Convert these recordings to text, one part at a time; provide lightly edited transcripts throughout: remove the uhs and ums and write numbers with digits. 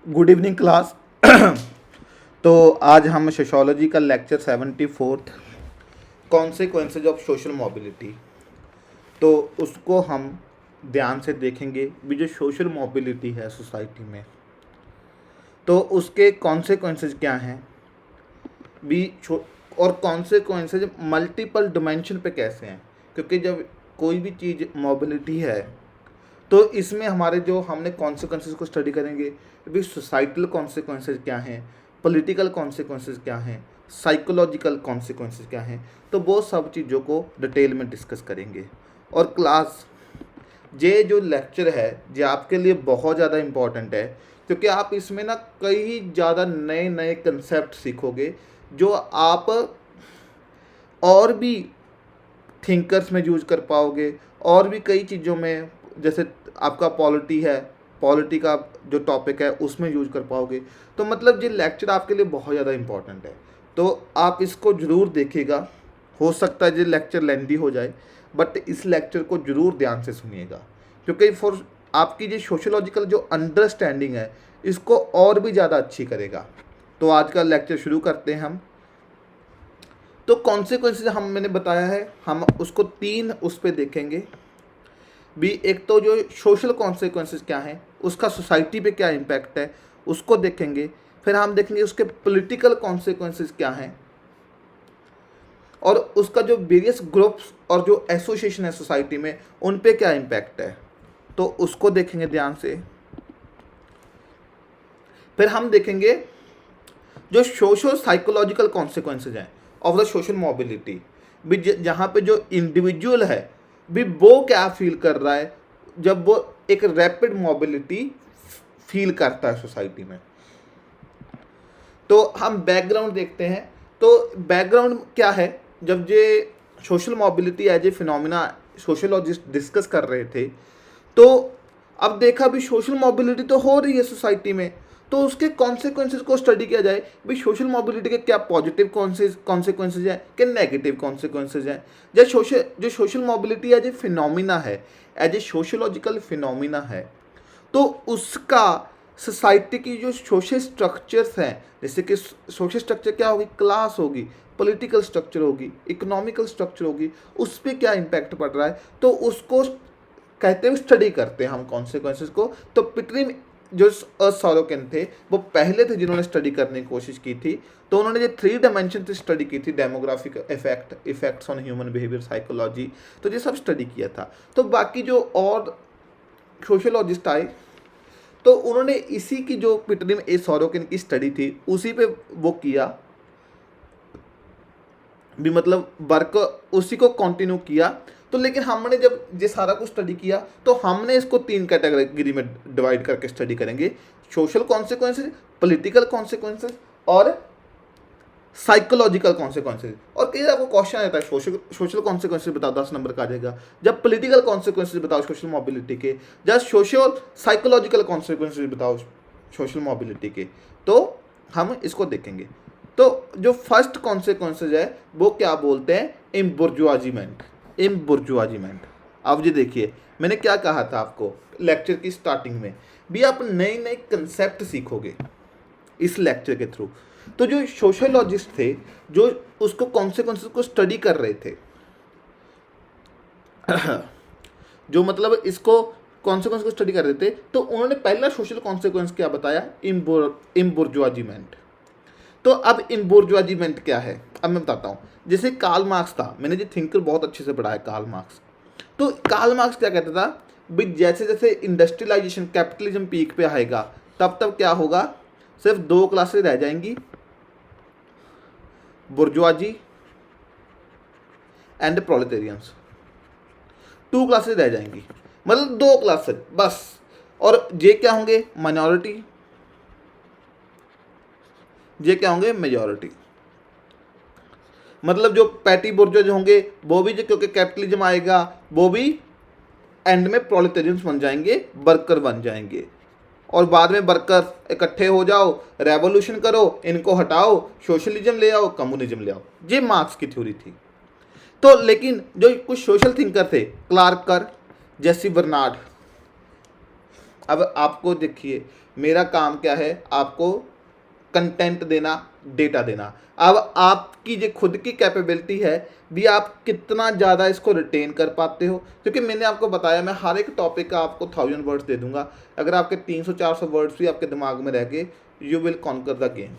Good evening class. तो आज हम सोशोलॉजी का lecture 74th consequences of social mobility, तो उसको हम ध्यान से देखेंगे भी। जो सोशल मोबिलिटी है सोसाइटी में, तो उसके कॉन्सिक्वेंसेज क्या हैं भी, और कॉन्सिक्वेंसेज मल्टीपल डिमेंशन पे कैसे हैं। क्योंकि जब कोई भी चीज़ मोबिलिटी है तो इसमें हमारे जो हमने कॉन्सिक्वेंसेस को स्टडी करेंगे भी। सोसाइटल कॉन्सिक्वेंसेस क्या हैं, पॉलिटिकल कॉन्सिक्वेंसेस क्या हैं, साइकोलॉजिकल कॉन्सिक्वेंसेस क्या हैं, तो वो सब चीज़ों को डिटेल में डिस्कस करेंगे। और क्लास ये जो लेक्चर है ये आपके लिए बहुत ज़्यादा इम्पॉर्टेंट है, क्योंकि आप इसमें ना कई ज़्यादा नए नए कंसेप्ट सीखोगे जो आप और भी थिंकर्स में यूज कर पाओगे, और भी कई चीज़ों में, जैसे आपका पॉलिटी है, पॉलिटी का जो टॉपिक है उसमें यूज कर पाओगे। तो मतलब ये लेक्चर आपके लिए बहुत ज़्यादा इम्पॉर्टेंट है, तो आप इसको ज़रूर देखिएगा। हो सकता है ये लेक्चर लेंदी हो जाए, बट इस लेक्चर को ज़रूर ध्यान से सुनिएगा, क्योंकि फॉर आपकी जो सोशोलॉजिकल जो अंडरस्टैंडिंग है इसको और भी ज़्यादा अच्छी करेगा। तो आज का लेक्चर शुरू करते हैं हम। तो कॉन्सिक्वेंसेज हम मैंने बताया है, हम उसको तीन उस पर देखेंगे भी। एक तो जो सोशल कॉन्सिक्वेंसेज क्या हैं, उसका सोसाइटी पे क्या इम्पैक्ट है, उसको देखेंगे। फिर हम देखेंगे उसके पॉलिटिकल कॉन्सिक्वेंसेज क्या हैं, और उसका जो वेरियस ग्रुप्स और जो एसोसिएशन है सोसाइटी में उन पे क्या इम्पैक्ट है, तो उसको देखेंगे ध्यान से। फिर हम देखेंगे जो सोशो साइकोलॉजिकल कॉन्सिक्वेंसेज हैं ऑफ द सोशल मोबिलिटी भी, जहाँ पे जो इंडिविजुअल है भी वो क्या फील कर रहा है जब वो एक रैपिड मोबिलिटी फील करता है सोसाइटी में। तो हम बैकग्राउंड देखते हैं। तो बैकग्राउंड क्या है, जब ये social mobility as a phenomena sociologist discuss कर रहे थे, तो अब देखा भी सोशल मोबिलिटी तो हो रही है सोसाइटी में, तो उसके कॉन्सिक्वेंसेज को स्टडी किया जाए भी। सोशल मोबिलिटी के क्या पॉजिटिव कॉन्सिक्वेंसेज हैं, क्या नेगेटिव कॉन्सिक्वेंसेज हैं। जो social mobility as a phenomena है, एज ए सोशोलॉजिकल फिनोमिना है, तो उसका सोसाइटी की जो सोशल स्ट्रक्चर्स हैं, जैसे कि सोशल स्ट्रक्चर क्या होगी, क्लास होगी, पॉलिटिकल स्ट्रक्चर होगी, इकोनॉमिकल स्ट्रक्चर होगी, उस पर क्या इम्पैक्ट पड़ रहा है, तो उसको कहते हुए स्टडी करते हैं हम कॉन्सिक्वेंसेज को। तो पिटरिम जो सॉरोकिन थे वो पहले थे जिन्होंने स्टडी करने की कोशिश की थी। तो उन्होंने ये 3 डायमेंशन से स्टडी की थी, demographic effects on human behaviour, psychology, तो ये सब स्टडी किया था। तो बाकी जो और सोशोलॉजिस्ट आए, तो उन्होंने इसी की जो पिटरिम ए सॉरोकिन की स्टडी थी उसी पे वो किया भी, मतलब वर्क उसी को कंटिन्यू किया। तो लेकिन हमने जब ये सारा कुछ स्टडी किया तो हमने इसको 3 कैटेगरी में डिवाइड करके स्टडी करेंगे, सोशल कॉन्सिक्वेंसेज, पॉलिटिकल कॉन्सिक्वेंसेज और साइकोलॉजिकल कॉन्सिक्वेंसेज। और कई आपको क्वेश्चन आता है सोशल कॉन्सिक्वेंसेज बताओ, 10 नंबर का आ जाएगा। जब पॉलिटिकल कॉन्सिक्वेंसेज बताओ सोशल मोबिलिटी के, जब सोशल साइकोलॉजिकल कॉन्सिक्वेंसेज बताओ सोशल मोबिलिटी के, तो हम इसको देखेंगे। तो जो फर्स्ट कॉन्सिक्वेंसेज है वो क्या बोलते हैं, इम्बुर्जुआजीमेंट। अब ये देखिए, मैंने क्या कहा था आपको लेक्चर की स्टार्टिंग में भी, आप नए नए कंसेप्ट सीखोगे इस लेक्चर के थ्रू। तो जो सोशोलॉजिस्ट थे जो उसको कॉन्सिक्वेंसेस को स्टडी कर रहे थे, जो मतलब इसको कॉन्सिक्वेंस को स्टडी कर रहे थे, तो उन्होंने पहला सोशल कॉन्सिक्वेंस क्या बताया, इम्बुर्जुआजीमेंट। तो अब इम्बुर्जुआजीमेंट क्या है, अब मैं बताता हूँ। जैसे कार्ल मार्क्स था, मैंने ये थिंकर बहुत अच्छे से पढ़ा है कार्ल मार्क्स। तो कार्ल मार्क्स क्या कहता था भाई, जैसे जैसे इंडस्ट्रियलाइजेशन, कैपिटलिज्म पीक पे आएगा, तब तब क्या होगा, सिर्फ 2 क्लासेस रह जाएंगी, बुर्जुआजी एंड प्रोलेटेरियंस। 2 क्लासेस रह जाएंगी, मतलब 2 क्लासेस बस। और ये क्या होंगे, माइनॉरिटी, ये क्या होंगे, मेजॉरिटी। मतलब जो पैटी बुर्जुआ जो होंगे वो भी, जो क्योंकि कैपिटलिज्म आएगा, वो भी एंड में प्रोलेटेरियंस बन जाएंगे, वर्कर बन जाएंगे। और बाद में वर्कर इकट्ठे हो जाओ, रेवोल्यूशन करो, इनको हटाओ, सोशलिज्म ले आओ, कम्युनिज्म ले आओ। ये मार्क्स की थ्योरी थी। तो लेकिन जो कुछ सोशल थिंकर थे, क्लार्क कर, जेसी बर्नार्ड, अब आपको देखिए मेरा काम क्या है, आपको कंटेंट देना, डेटा देना। अब आपकी जो खुद की कैपेबिलिटी है भी, आप कितना ज़्यादा इसको रिटेन कर पाते हो, क्योंकि मैंने आपको बताया मैं हर एक टॉपिक का आपको 1000 वर्ड्स दे दूंगा। अगर आपके 300-400 वर्ड्स भी आपके दिमाग में रह गए, you will conquer the game.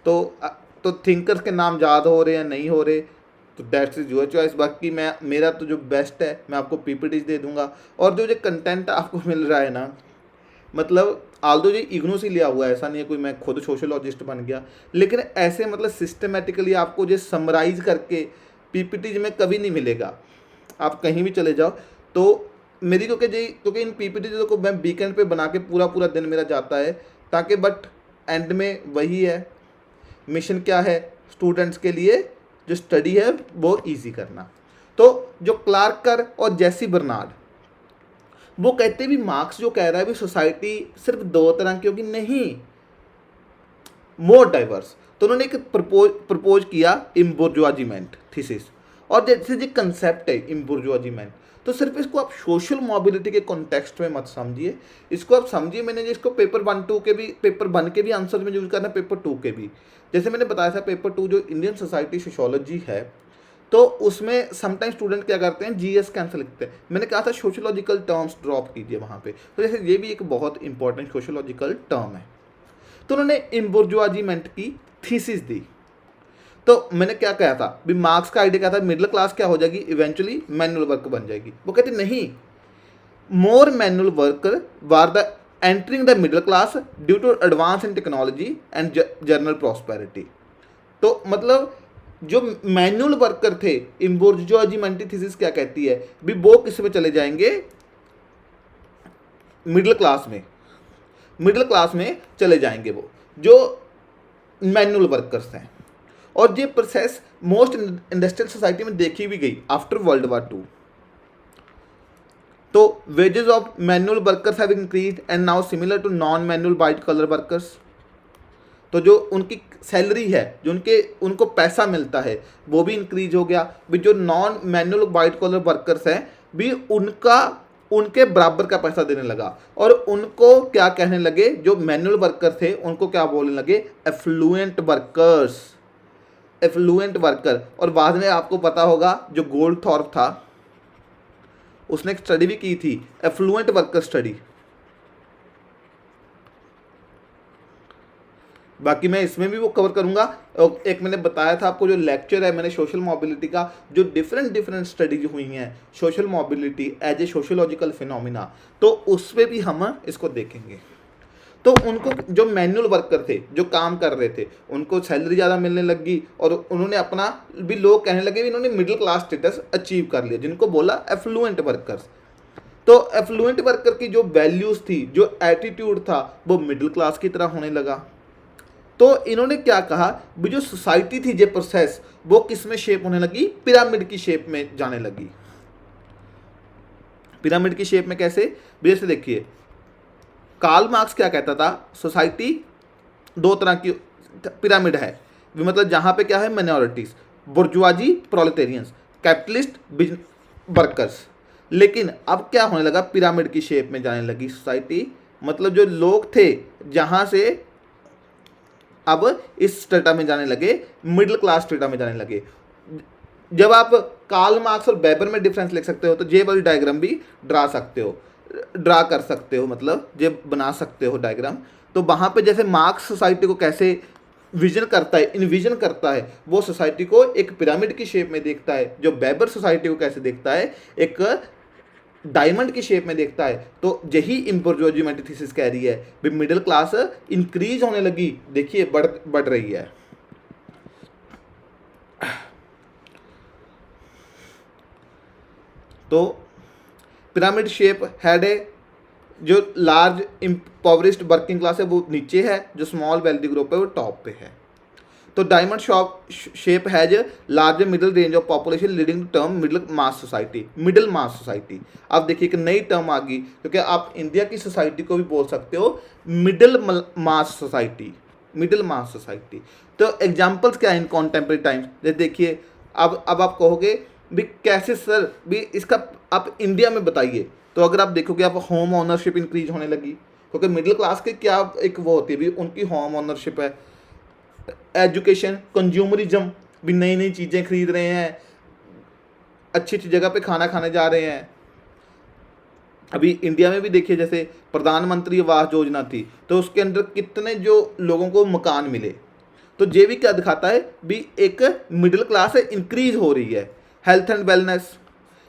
तो थिंकर्स के नाम याद हो रहे हैं नहीं हो रहे, तो दैट्स इज योर चॉइस। बाकी मेरा तो जो बेस्ट है, मैं आपको पीपीटीज दे दूंगा। और जो कंटेंट आपको मिल रहा है ना, मतलब आल्दो जो इग्नू से लिया हुआ है, ऐसा नहीं है कोई मैं खुद सोशोलॉजिस्ट बन गया, लेकिन ऐसे मतलब सिस्टमेटिकली आपको जो समराइज करके पीपीटीज में कभी नहीं मिलेगा। आप कहीं भी चले जाओ तो मेरी, क्योंकि इन पीपीटीज को मैं वीकेंड पे बना के पूरा पूरा दिन मेरा जाता है, ताकि बट एंड में वही है, मिशन क्या है, स्टूडेंट्स के लिए जो स्टडी है वो इजी करना। तो जो क्लार्कर और जैसी बर्नार्ड, वो कहते भी मार्क्स जो कह रहा है भी सोसाइटी सिर्फ दो तरह की होगी, नहीं, मोर डाइवर्स। तो उन्होंने एक प्रपोज किया इम्बुर्जुआजीमेंट थीसिस। और जैसे जो कंसेप्ट है इम्बुर्जुआजीमेंट, तो सिर्फ इसको आप सोशल मोबिलिटी के कॉन्टेक्स्ट में मत समझिए, इसको आप समझिए, मैंने जिसको पेपर 1-2 के भी, पेपर 1 के भी आंसर में यूज करना है, पेपर 2 के भी। जैसे मैंने बताया था पेपर 2 जो इंडियन सोसाइटी सोशोलॉजी है, तो उसमें समटाइम स्टूडेंट क्या करते हैं, जीएस कैंसिल लिखते हैं। मैंने कहा था सोशोलॉजिकल टर्म्स ड्रॉप कीजिए वहाँ पे। तो जैसे ये भी एक बहुत इंपॉर्टेंट सोशोलॉजिकल टर्म है। तो उन्होंने इम्बुर्जुआजीमेंट की थीसिस दी। तो मैंने क्या कहा था भी, मार्क्स का आइडिया क्या था, मिडिल क्लास क्या हो जाएगी, इवेंचुअली मैनुअल वर्क बन जाएगी। वो कहते नहीं, more manual worker were the entering the middle class due to advance in technology and general prosperity. तो मतलब जो मैनुअल वर्कर थे, इम्बुर्जुआजीमेंट थीसिस क्या कहती है भी, वो किस में चले जाएंगे, मिडिल क्लास में, मिडिल क्लास में चले जाएंगे वो जो मैनुअल वर्कर्स हैं। और ये प्रोसेस मोस्ट इंडस्ट्रियल सोसाइटी में देखी भी गई आफ्टर वर्ल्ड वॉर 2। तो wages of manual workers have increase and now similar to non manual white collar workers. तो जो उनकी सैलरी है, जो उनको पैसा मिलता है, वो भी इंक्रीज हो गया भी। जो non manual white collar workers हैं भी, उनके बराबर का पैसा देने लगा। और उनको क्या कहने लगे, जो मैनुअल वर्कर थे उनको क्या बोलने लगे, एफ्लुएंट वर्कर्स, एफ्लुएंट वर्कर। और बाद में आपको पता होगा जो गोल्डथॉर्प था, उसने एक स्टडी भी की थी, एफ्लुएंट वर्कर स्टडी। बाकी मैं इसमें भी वो कवर करूंगा। एक मैंने बताया था आपको जो लेक्चर है मैंने सोशल मोबिलिटी का, जो डिफरेंट स्टडीज हुई हैं social mobility as a sociological phenomena, तो उस पर भी हम इसको देखेंगे। तो उनको जो मैनुअल वर्कर थे, जो काम कर रहे थे, उनको सैलरी ज़्यादा मिलने लगी और उन्होंने अपना भी, लोग कहने लगे इन्होंने मिडिल क्लास स्टेटस अचीव कर लिया, जिनको बोला एफ्लुएंट वर्कर्स। तो एफ्लुएंट वर्कर की जो वैल्यूज़ थी, जो एटीट्यूड था, वो मिडिल क्लास की तरह होने लगा। तो इन्होंने क्या कहा भी, जो सोसाइटी थी, जो प्रोसेस, वो किस में शेप होने लगी, पिरामिड की शेप में जाने लगी। पिरामिड की शेप में कैसे, जैसे देखिए कार्ल मार्क्स क्या कहता था, सोसाइटी दो तरह की पिरामिड है, मतलब जहां पे क्या है, माइनॉरिटीज, बुर्जुआजी, प्रोलेटेरियंस, कैपिटलिस्ट, वर्कर्स। लेकिन अब क्या होने लगा, पिरामिड की शेप में जाने लगी सोसाइटी। मतलब जो लोग थे जहां से अब इस स्टेटा में जाने लगे, मिडिल क्लास स्टेटा में जाने लगे। जब आप कार्ल मार्क्स और वेबर में डिफरेंस लिख सकते हो, तो ये वाली डायग्राम भी ड्रा कर सकते हो, मतलब ये बना सकते हो डायग्राम। तो वहाँ पे जैसे मार्क्स सोसाइटी को कैसे विजन करता है, इनविजन करता है, वो सोसाइटी को एक पिरामिड की शेप में देखता है। जो वेबर सोसाइटी को कैसे देखता है, एक डायमंड की शेप में देखता है। तो यही इम्बुर्जुआजीमेंट थीसिस कह रही है भी, मिडिल क्लास इंक्रीज होने लगी, देखिए बढ़ रही है। तो पिरामिड शेप हैड ए, जो लार्ज इम्पॉवरिश्ड वर्किंग क्लास है वो नीचे है, जो स्मॉल वेल्दी ग्रुप है वो टॉप पे है। तो diamond shape has large middle range of population leading to term middle mass society, middle mass society. आप देखिए एक नई टर्म आ गई, क्योंकि आप इंडिया की सोसाइटी को भी बोल सकते हो middle mass society, middle mass society. तो एग्जाम्पल्स क्या है इन कॉन्टेम्प्रेरी टाइम्स, जैसे देखिए अब आप कहोगे भी कैसे सर भी, इसका आप इंडिया में बताइए। तो अगर आप देखोगे आप होम ओनरशिप इंक्रीज होने लगी, क्योंकि मिडिल क्लास के क्या एक वो होती है भी, उनकी होम ओनरशिप है। एजुकेशन, कंज्यूमरिज्म, भी नई नई चीज़ें खरीद रहे हैं, अच्छी अच्छी जगह पे खाना खाने जा रहे हैं। अभी इंडिया में भी देखिए, जैसे प्रधानमंत्री आवास योजना थी, तो उसके अंदर कितने जो लोगों को मकान मिले। तो ये भी क्या दिखाता है भी, एक मिडिल क्लास है इंक्रीज हो रही है। Health and wellness,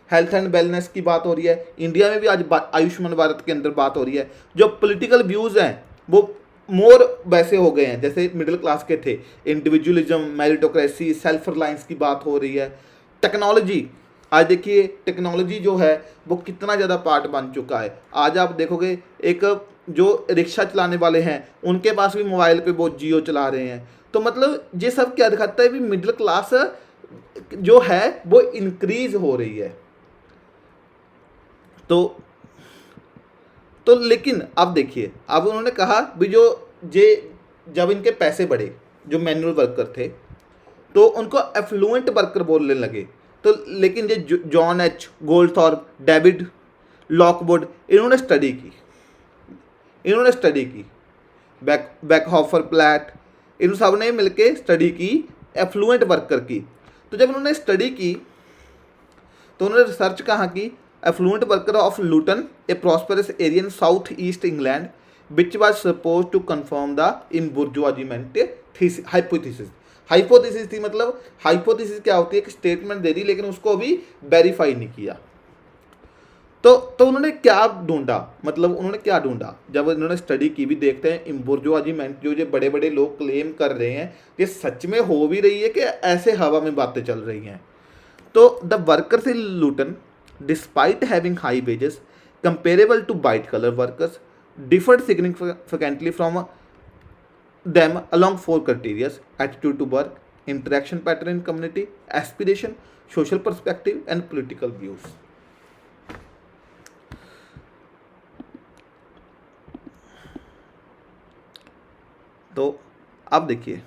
health and wellness की बात हो रही है इंडिया में भी। आज आयुष्मान भारत के अंदर बात हो रही है। जो पॉलिटिकल व्यूज़ हैं वो मोर वैसे हो गए हैं जैसे मिडिल क्लास के थे। इंडिविजुअलिज्म, मेरिटोक्रेसी, सेल्फ रिलायंस की बात हो रही है। टेक्नोलॉजी, आज देखिए टेक्नोलॉजी जो है वो कितना ज़्यादा पार्ट बन चुका है। आज आप देखोगे एक जो रिक्शा चलाने वाले हैं उनके पास भी मोबाइल पे वो जियो चला रहे हैं। तो मतलब ये सब क्या दिखाता है भी, मिडिल क्लास जो है वो इंक्रीज हो रही है। तो लेकिन अब देखिए, अब उन्होंने कहा भी जो जे जब इनके पैसे बढ़े, जो मैनुअल वर्कर थे तो उनको एफ्लुएंट वर्कर बोलने लगे। तो लेकिन ये जॉन एच गोल्डथॉर्प, डेविड लॉकवुड, इन्होंने स्टडी की बैकहॉफर प्लैट, इन सब ने मिलके स्टडी की एफ्लुएंट वर्कर की। तो जब उन्होंने स्टडी की तो उन्होंने रिसर्च कहाँ की, affluent worker of Luton, a prosperous area in south east England, which was suppose to confirm the embourgeoisement hypothesis. Hypothesis थी, मतलब हाइपोथेसिस क्या होती है, एक स्टेटमेंट दे दी लेकिन उसको अभी वेरीफाई नहीं किया। तो उन्होंने क्या ढूंढा, मतलब उन्होंने क्या ढूंढा, जब इन्होंने स्टडी की भी, देखते हैं इम्बुर्जुआजीमेंट जो जो बड़े बड़े लोग क्लेम कर रहे हैं ये सच में हो भी रही है कि ऐसे हवा में बातें चल रही हैं। तो the workers in Luton, despite having high wages comparable to white colour workers, differed significantly from them along 4 criteria: attitude to work, interaction pattern in community, aspiration, social perspective and political views. तो अब देखिए,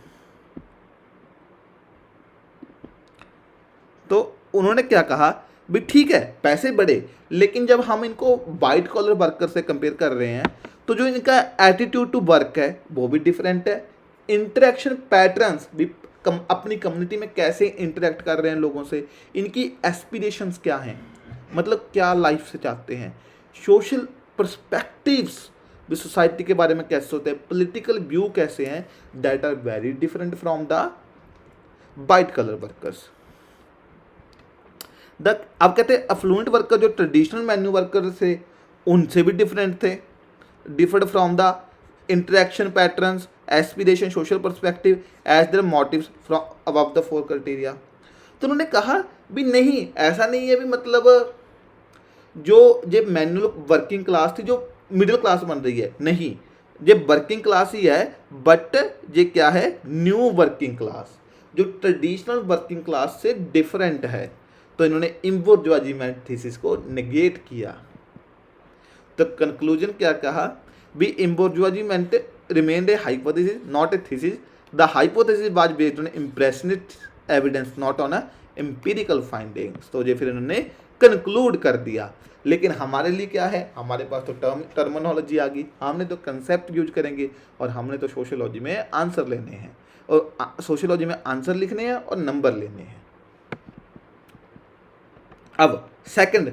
तो उन्होंने क्या कहा भी, ठीक है पैसे बढ़े लेकिन जब हम इनको वाइट कॉलर वर्कर से कंपेयर कर रहे हैं तो जो इनका एटीट्यूड टू वर्क है वो भी डिफरेंट है। इंटरेक्शन पैटर्न्स भी, अपनी कम्युनिटी में कैसे इंटरेक्ट कर रहे हैं लोगों से, इनकी एस्पिरेशंस क्या हैं, मतलब क्या लाइफ से चाहते हैं। सोशल पर्सपेक्टिव्स भी, सोसाइटी के बारे में कैसे सोचते हैं, पॉलिटिकल व्यू कैसे हैं, that are very different from the white colour workers. अब कहते हैं अफ्लुएंट वर्कर जो ट्रेडिशनल मैन्यू वर्कर थे उनसे भी डिफरेंट थे, differed from the interaction patterns, aspiration, social perspective as their motives from above the 4 criteria. तो उन्होंने कहा भी नहीं, ऐसा नहीं है भी, मतलब जो ये मैनुअल वर्किंग क्लास थी जो मिडिल क्लास बन रही है, नहीं, ये वर्किंग क्लास ही है, बट ये क्या है, न्यू वर्किंग क्लास जो ट्रेडिशनल वर्किंग क्लास से डिफरेंट है। तो इन्होंने इम्बुर्जुआजीमेंट थीसिस को नेगेट किया। तो कंक्लूजन क्या कहा भी, embourgeoisement remained a hypothesis not a thesis, the hypothesis was based on impressionist evidence not on empirical findings. तो ये फिर इन्होंने कंक्लूड कर दिया। लेकिन हमारे लिए क्या है, हमारे पास तो टर्मिनोलॉजी आ गई, हमने तो कंसेप्ट यूज करेंगे और हमने तो सोशियोलॉजी में आंसर लेने हैं, और सोशियोलॉजी में आंसर लिखने हैं और नंबर लेने हैं। अब सेकंड,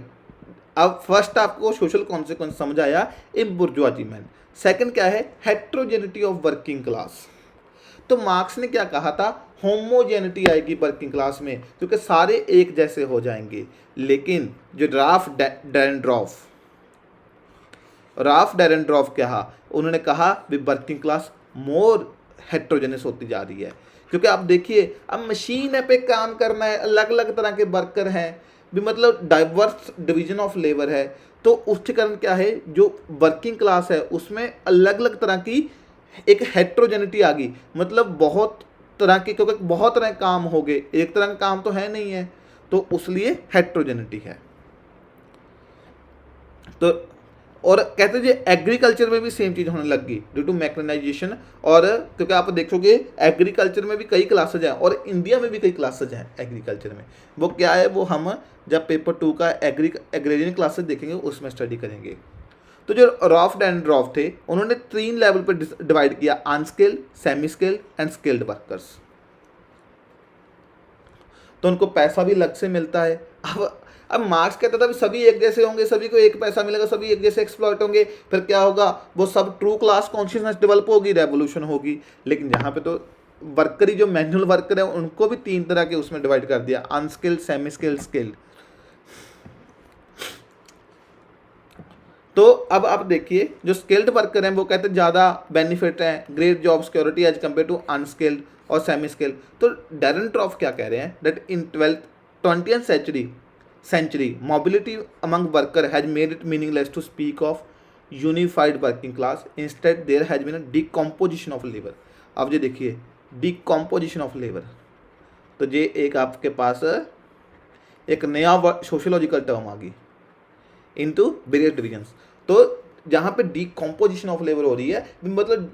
अब फर्स्ट आपको सोशल कॉन्सिक्वेंस समझ आया इम्बुर्जुआजीमेंट। सेकंड क्या है, हेट्रोजेनिटी ऑफ वर्किंग क्लास। तो मार्क्स ने क्या कहा था, होमोजेनिटी आएगी वर्किंग क्लास में क्योंकि सारे एक जैसे हो जाएंगे। लेकिन जो राल्फ डेरेनड्रॉफ क्या, उन्होंने कहा भी वर्किंग क्लास मोर हेट्रोजेनस होती जा रही है। क्योंकि आप देखिए, अब मशीन पे काम करना है, अलग अलग तरह के वर्कर हैं भी, मतलब डाइवर्स डिवीजन ऑफ लेबर है। तो उसके कारण क्या है, जो वर्किंग क्लास है उसमें अलग अलग तरह की एक हेट्रोजेनिटी आ गई, मतलब बहुत तरह के, क्योंकि बहुत तरह के काम हो गए, एक तरह का काम तो है नहीं है, तो उसलिए हेट्रोजेनिटी है। तो और कहते हैं जो एग्रीकल्चर में भी सेम चीज़ होने लग गई ड्यू टू मैकेनाइजेशन। और क्योंकि आप देखोगे एग्रीकल्चर में भी कई क्लासेज हैं और इंडिया में भी कई क्लासेज हैं एग्रीकल्चर में। वो क्या है, वो हम जब पेपर 2 का एग्रेरियन क्लासेज देखेंगे उसमें स्टडी करेंगे। तो जो रॉफ एंड रॉफ थे उन्होंने 3 लेवल पर डिवाइड किया, unskilled, semi skilled and skilled workers. तो उनको पैसा भी अलग से मिलता है। अब मार्क्स कहता था सभी एक जैसे होंगे, सभी को एक पैसा मिलेगा, सभी एक जैसे एक्सप्लॉइट होंगे, फिर क्या होगा, वो सब ट्रू क्लास कॉन्शियसनेस डेवलप होगी, रेवोल्यूशन होगी। लेकिन यहाँ पे तो वर्कर ही जो मैनुअल वर्कर है उनको भी 3 तरह के उसमें डिवाइड कर दिया, अनस्किल्ड, सेमी स्किल्ड, स्किल्ड। तो अब आप देखिए जो स्किल्ड वर्कर हैं वो कहते हैं ज़्यादा बेनिफिट है, great job security as compare to unskilled और सेमी स्किल्ड। तो डेरेनट्रॉफ क्या कह रहे हैं, that in 20th century mobility among worker has made it meaningless to speak of unified working class. Instead there has been a decomposition of labor. अब ये देखिए decomposition of labor, तो ये एक आपके पास एक नया सोशियोलॉजिकल टर्म आ गई इनटू वेरियस डिविजन्स। तो जहाँ पे decomposition ऑफ लेबर हो रही है मतलब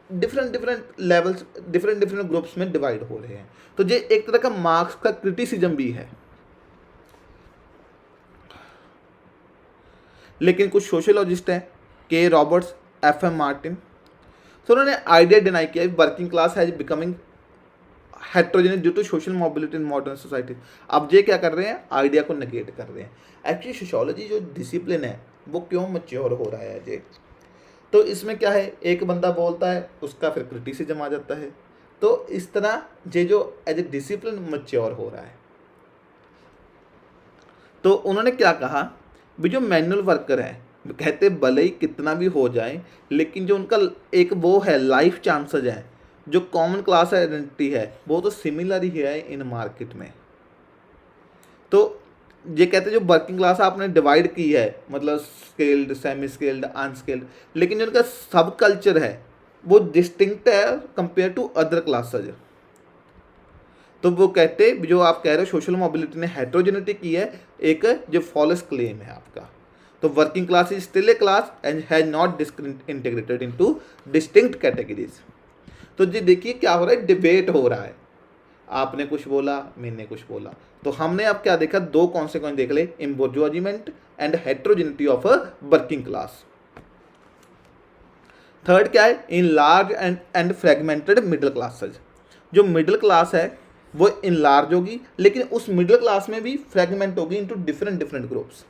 डिफरेंट लेवल्स, डिफरेंट ग्रुप्स में डिवाइड हो रहे हैं। तो ये एक तरह का मार्क्स का क्रिटिसिज्म भी है। लेकिन कुछ सोशियोलॉजिस्ट हैं, के रॉबर्ट्स, FM मार्टिन, तो उन्होंने आइडिया डिनाई किया working class has becoming heterogeneous due to social mobility in modern society. अब ये क्या कर रहे हैं, आइडिया को नेगेट कर रहे हैं। एक्चुअली सोशियोलॉजी जो डिसिप्लिन है वो क्यों मैच्योर हो रहा है ये, तो इसमें क्या है, एक बंदा बोलता है उसका फिर क्रिटिसिज्म आ जाता है। तो इस तरह ये जो एज ए डिसिप्लिन मैच्योर हो रहा है। तो उन्होंने क्या कहा भी जो मैनुअल वर्कर है कहते भले ही कितना भी हो जाए लेकिन जो उनका एक वो है लाइफ चांसेस है, जो कॉमन क्लास आइडेंटिटी है वो तो सिमिलर ही है इन मार्केट में। तो ये कहते हैं जो वर्किंग क्लास आपने डिवाइड की है मतलब स्किल्ड, सेमी स्किल्ड, अनस्किल्ड, लेकिन जो उनका सब कल्चर है वो डिस्टिंक्ट है कंपेयर टू अदर क्लासेज। तो वो कहते जो आप कह रहे हो सोशल मोबिलिटी ने हेट्रोजेनिटी की है, एक जो फॉल्स क्लेम है आपका। तो working class is still a class and has not integrated into distinct categories. तो जी देखिए क्या हो रहा है, डिबेट हो रहा है, आपने कुछ बोला मैंने कुछ बोला। तो हमने अब क्या देखा, 2 कॉन्सिक्वेंस देख ले, embourgeoisement and heterogeneity of a working class. Third क्या है, enlarged and fragmented middle classes. जो मिडिल क्लास है वो इनलार्ज होगी लेकिन उस मिडिल क्लास में भी फ्रेगमेंट होगी इनटू डिफरेंट ग्रुप्स।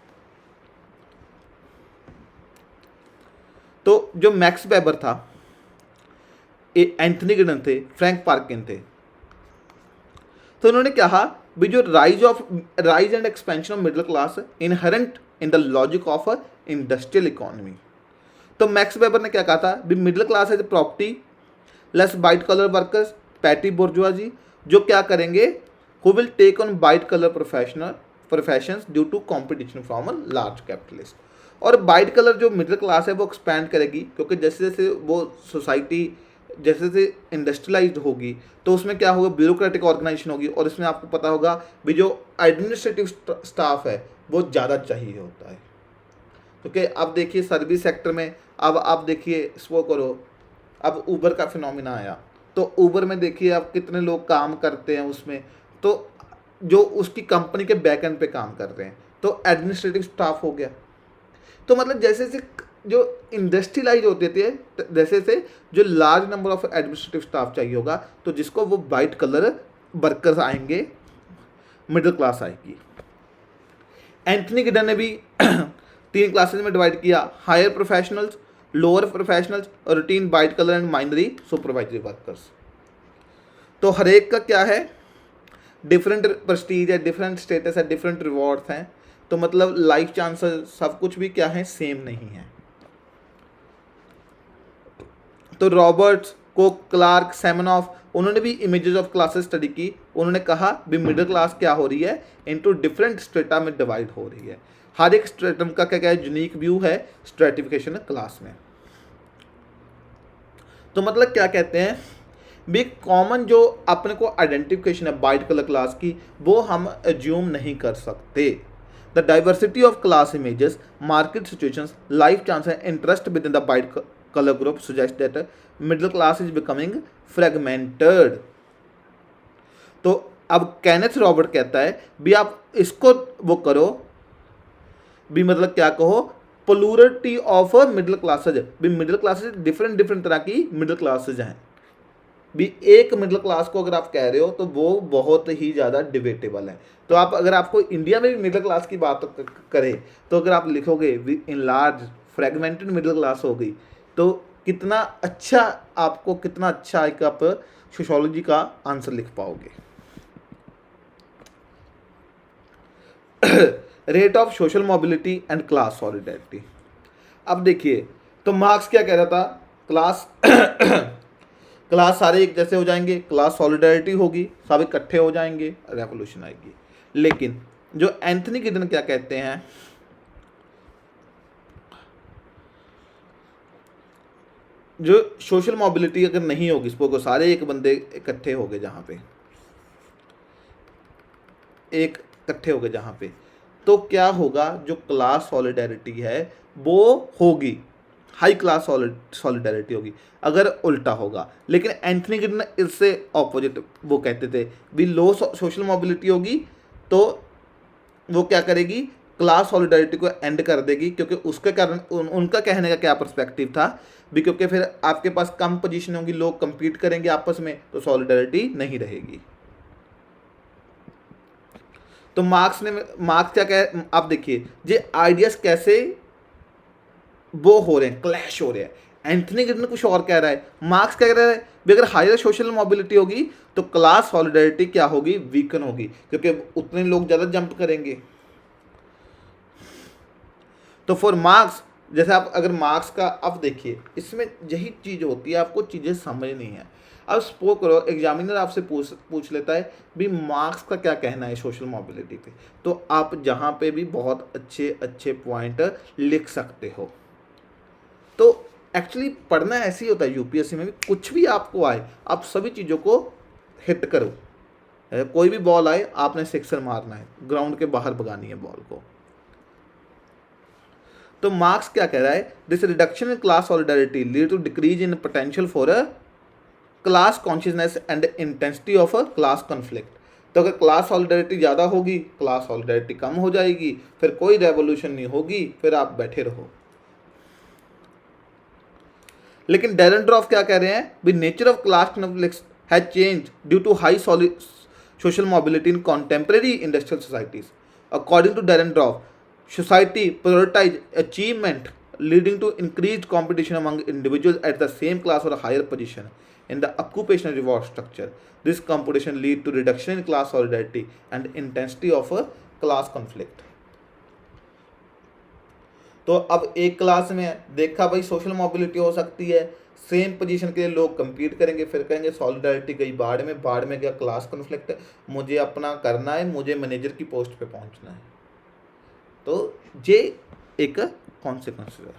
तो जो मैक्स वेबर था, एंथनी गिडन थे, फ्रैंक पार्किन थे, तो उन्होंने कहा भी जो rise and expansion of middle class inherent in the logic of a industrial economy. तो मैक्स वेबर ने क्या कहा था भी middle class as propertyless white colour workers, petty bourgeoisie, जो क्या करेंगे, who will take on white collar professions due to competition from a large capitalist. और वाइट कलर जो मिडिल क्लास है वो एक्सपैंड करेगी क्योंकि जैसे जैसे वो सोसाइटी जैसे जैसे इंडस्ट्रियलाइज्ड होगी तो उसमें क्या होगा, ब्यूरोक्रेटिक ऑर्गेनाइजेशन होगी और इसमें आपको पता होगा भी जो एडमिनिस्ट्रेटिव स्टाफ है वो ज़्यादा चाहिए होता है। क्योंकि अब देखिए सर्विस सेक्टर में, अब आप देखिए वो करो, अब ऊबर का फिनोमिना आया तो ऊबर में देखिए अब कितने लोग काम करते हैं उसमें, तो जो उसकी कंपनी के बैक एंड पे काम कर रहे हैं, तो एडमिनिस्ट्रेटिव स्टाफ हो गया। तो मतलब जैसे जैसे जो इंडस्ट्रियलाइज होते थे जैसे जैसे जो large number of administrative staff चाहिए होगा तो जिसको वो वाइट कलर वर्कर्स आएंगे, मिडिल क्लास आएगी। एंथनी गिडन ने भी 3 क्लासेज में डिवाइड किया, हायर प्रोफेशनल्स, लोअर प्रोफेशनल्स और routine white collar and minor supervisory workers. तो हर एक का क्या है, डिफरेंट प्रेस्टीज है, डिफरेंट स्टेटस है, डिफरेंट रिवॉर्ड्स हैं। तो मतलब लाइफ चांसेस सब कुछ भी क्या है, सेम नहीं है। तो रॉबर्ट्स, कोक, क्लार्क, सेमनॉफ, उन्होंने भी इमेजेस ऑफ क्लासेस स्टडी की। उन्होंने कहा भी मिडिल क्लास क्या हो रही है, इनटू डिफरेंट स्ट्रेटा में डिवाइड हो रही है। हर एक स्ट्रेटम का क्या क्या यूनिक व्यू है स्ट्रेटिफिकेशन क्लास में। तो मतलब क्या कहते हैं भी कॉमन जो अपने को आइडेंटिफिकेशन है वाइट कलर क्लास की वो हम एज्यूम नहीं कर सकते। The diversity of class images, market situations, life chance and interest with in the wide colour group suggest that middle class is becoming fragmented. तो अब कैनेथ रॉबर्ट कहता है भी आप इसको वो करो भी, मतलब क्या कहो, प्लूरिटी ऑफ मिडिल क्लासेज भी, मिडिल क्लासेज डिफरेंट डिफरेंट तरह की मिडिल क्लासेज हैं भी। एक मिडिल क्लास को अगर आप कह रहे हो तो वो बहुत ही ज़्यादा डिबेटेबल है। तो आप अगर आपको इंडिया में भी मिडिल क्लास की बात करें तो अगर आप लिखोगे in large fragmented middle class हो गई, तो कितना अच्छा, आपको कितना अच्छा एक आप सोशियोलॉजी का आंसर लिख पाओगे। Rate of social mobility and class solidarity. अब देखिए, तो मार्क्स क्या कह रहा था, क्लास क्लास सारे एक जैसे हो जाएंगे, क्लास सॉलिडेरिटी होगी, सब इकट्ठे हो जाएंगे, रेवोल्यूशन आएगी। लेकिन जो एंथनी गिडन क्या कहते हैं, जो सोशल मोबिलिटी अगर नहीं होगी, सपोज सारे एक बंदे इकट्ठे हो गए जहाँ पे, एक इकट्ठे हो गए जहाँ पे, तो क्या होगा, जो क्लास सॉलिडेरिटी है वो होगी, हाई क्लास सॉलिडेरिटी होगी अगर उल्टा होगा। लेकिन एंथनी गिडन इससे ऑपोजिट वो कहते थे भी लो सोशल मोबिलिटी होगी तो वो क्या करेगी, क्लास सॉलिडेरिटी को एंड कर देगी, क्योंकि उसके कारण उनका कहने का क्या पर्सपेक्टिव था भी, क्योंकि फिर आपके पास कम पोजीशन होगी, लोग compete करेंगे आपस में, तो सॉलिडेरिटी नहीं रहेगी। तो मार्क्स क्या कहे, आप देखिए ये आइडियाज कैसे वो हो रहे हैं, क्लैश हो रहे हैं। एंथनी गिडन कुछ और कह रहा है, मार्क्स क्या कह रहा है भी अगर हायर सोशल मोबिलिटी होगी तो क्लास सॉलिडेरिटी क्या होगी, वीकन होगी, क्योंकि उतने लोग ज़्यादा जंप करेंगे। तो फॉर मार्क्स, जैसे आप अगर मार्क्स का, अब देखिए इसमें यही चीज़ होती है, आपको चीज़ें समझनी है। अब स्पोक करो, एग्जामिनर आपसे पूछ लेता है भी मार्क्स का क्या कहना है सोशल मोबिलिटी पे, तो आप जहाँ पे भी बहुत अच्छे अच्छे पॉइंट लिख सकते हो। तो एक्चुअली पढ़ना ऐसे ही होता है, यूपीएससी में भी कुछ भी आपको आए, आप सभी चीज़ों को हिट करो। कोई भी बॉल आए आपने सिक्सर मारना है, ग्राउंड के बाहर भगानी है बॉल को। तो मार्क्स क्या कह रहा है, this reduction in class solidarity lead to decrease in potential for a class consciousness and intensity of a class conflict. तो अगर क्लास सॉलिडेरिटी ज़्यादा होगी, क्लास सॉलिडेरिटी कम हो जाएगी, फिर कोई रेवोल्यूशन नहीं होगी, फिर आप बैठे रहो। लेकिन डेरेनड्रॉफ क्या कह रहे हैं भी, nature of class conflicts has change due to high social mobility in contemporary industrial societies. According to Dahrendorf, society prioritize achievement leading to increased competition among individuals at the same class or higher position in the occupational reward structure. This competition lead to reduction in class solidarity and intensity of a class conflict. तो अब एक class में देखा भाई social mobility हो सकती है, same position के लिए लोग compete करेंगे, फिर कहेंगे सॉलिडारिटी गई बाढ़ में गया क्लास कॉन्फ्लिक्ट, मुझे अपना करना है, मुझे मैनेजर की पोस्ट पे पहुंचना है। तो ये एक कॉन्सिक्वेंस है।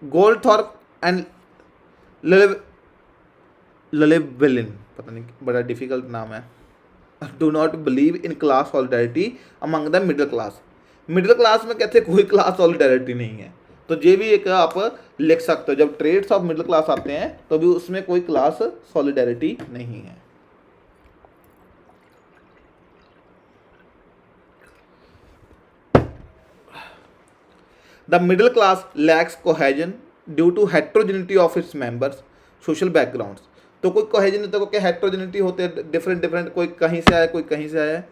गोल्डथॉर्प एंड ललेविलिन, पता नहीं बड़ा डिफिकल्ट नाम है, do not believe in class solidarity among the middle class. Middle class में कहते कोई क्लास सॉलिडारिटी नहीं है, तो ये भी एक आप लिख सकते हो, जब ट्रेड्स ऑफ मिडिल क्लास आते हैं तो भी उसमें कोई क्लास सॉलिडारिटी नहीं है। The middle class lacks cohesion due to heterogeneity of its members, social backgrounds. तो कोई cohesion नहीं, तो क्या heterogeneity होते हैं, different, कोई कहीं से आया, कोई कहीं से आया।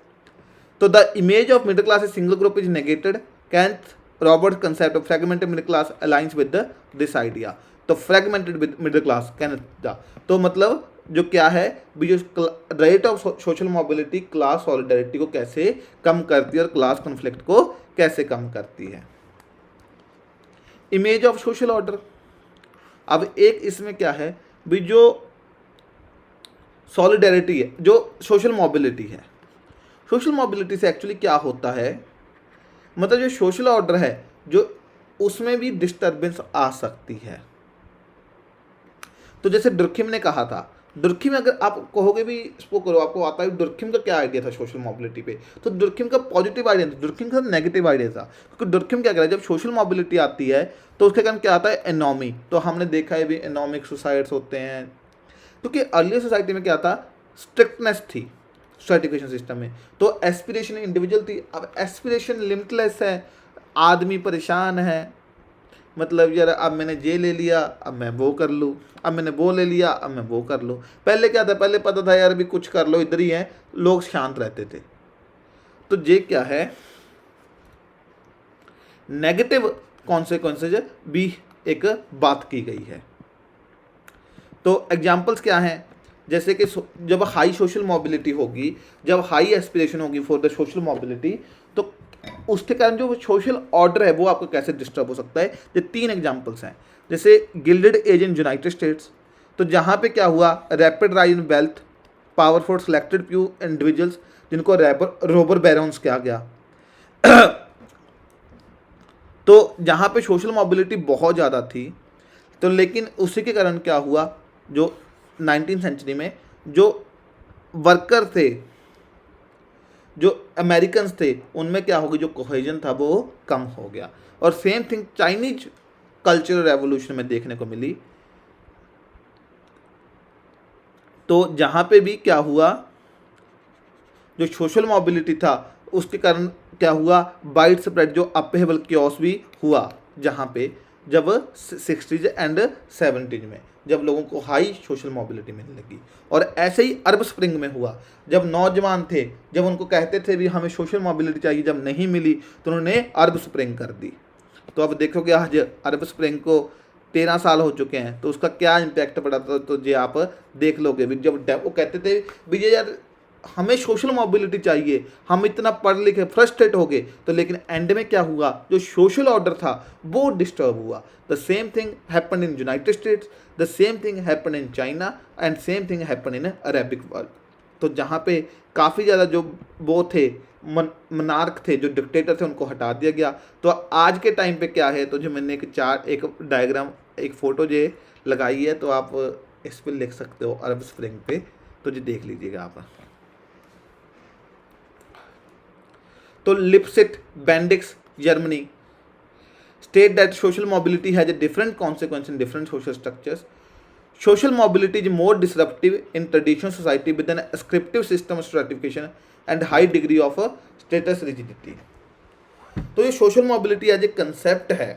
तो the image of middle class as single group is negated. Kenneth Roberts' concept of fragmented middle class aligns with this idea. तो fragmented middle class Kenneth दा, तो मतलब जो क्या है भी, जो rate of social mobility class solidarity को कैसे कम करती है और क्लास कॉन्फ्लिक्ट को कैसे कम करती है। इमेज ऑफ सोशल ऑर्डर, अब एक इसमें क्या है भी, जो सॉलिडेरिटी है, जो सोशल मोबिलिटी है, सोशल मोबिलिटी से एक्चुअली क्या होता है, मतलब जो सोशल ऑर्डर है जो उसमें भी डिस्टर्बेंस आ सकती है। तो जैसे डुर्खिम ने कहा था दुर्खिम अगर आप कहोगे भी इसको करो, आपको आता है दुर्खिम का क्या आइडिया था सोशल मोबिलिटी पे, तो दुर्खिम का पॉजिटिव आइडिया था, दुर्खिम का नेगेटिव आइडिया था। क्योंकि दुर्खिम क्या करा, जब सोशल मोबिलिटी आती है तो उसके कारण क्या आता है, एनॉमी। तो हमने देखा है भी एनॉमिक सुसाइड्स होते हैं, क्योंकि अर्ली सोसाइटी में क्या था, स्ट्रिक्टनेस थी स्ट्रेटिफिकेशन सिस्टम में, तो एस्पिरेशन इंडिविजुअल थी। अब एस्पिरेशन लिमिटलेस है, आदमी परेशान है, मतलब यार अब मैंने ये ले लिया अब मैं वो कर लूँ, अब मैंने वो ले लिया अब मैं वो कर लूँ। पहले क्या था, पहले पता था यार अभी कुछ कर लो इधर ही है, लोग शांत रहते थे। तो ये क्या है, नेगेटिव कॉन्सिक्वेंसेज भी एक बात की गई है। तो एग्जाम्पल्स क्या हैं, जैसे कि जब हाई सोशल मोबिलिटी होगी, जब हाई एस्पिरेशन होगी फॉर द सोशल मोबिलिटी, तो उसके कारण जो सोशल ऑर्डर है वो आपको कैसे डिस्टर्ब हो सकता है। ये 3 एग्जांपल्स हैं, जैसे gilded age in United States, तो जहाँ पे क्या हुआ, rapid rise in wealth, power for selected few individuals जिनको रोबर बैरन्स कहा गया। तो जहाँ पे सोशल मोबिलिटी बहुत ज़्यादा थी, तो लेकिन उसी के कारण क्या हुआ, जो 19th सेंचुरी में जो वर्कर थे, जो अमेरिकन्स थे, उनमें क्या हो गया, जो कोहेजन था वो कम हो गया। और same thing Chinese cultural revolution में देखने को मिली। तो जहाँ पे भी क्या हुआ, जो सोशल मोबिलिटी था उसके कारण क्या हुआ, वाइड स्प्रेड जो अपहेबल क्योस भी हुआ, जहाँ पे जब 60s एंड 70s में जब लोगों को हाई सोशल मोबिलिटी मिलने लगी। और ऐसे ही अरब स्प्रिंग में हुआ, जब नौजवान थे, जब उनको कहते थे भी हमें सोशल मोबिलिटी चाहिए, जब नहीं मिली तो उन्होंने अरब स्प्रिंग कर दी। तो अब देखोगे आज अरब स्प्रिंग को 13 साल हो चुके हैं, तो उसका क्या इम्पैक्ट पड़ा था, तो ये आप देख लोगे भी। जब वो कहते थे भी ये यार हमें सोशल मोबिलिटी चाहिए, हम इतना पढ़ लिखे फ्रस्ट्रेट हो गए, तो लेकिन एंड में क्या हुआ, जो सोशल ऑर्डर था वो डिस्टर्ब हुआ। The same thing happen in United states, the same thing happen in China and same thing happen in Arabic world. तो जहाँ पे काफ़ी ज़्यादा जो वो थे मनार्क थे, जो डिक्टेटर थे, उनको हटा दिया गया। तो आज के टाइम पे क्या है, तो जो मैंने एक डायग्राम, एक फ़ोटो जो लगाई है, तो आप इस पर लिख सकते हो अरब स्प्रिंग पे, तो जी देख लीजिएगा आप। तो Lipset Bendix Germany state that social mobility has a different consequence in different social structures. Social mobility is more disruptive in traditional society with an ascriptive system of stratification and high degree of status rigidity. तो ये social mobility as a concept है,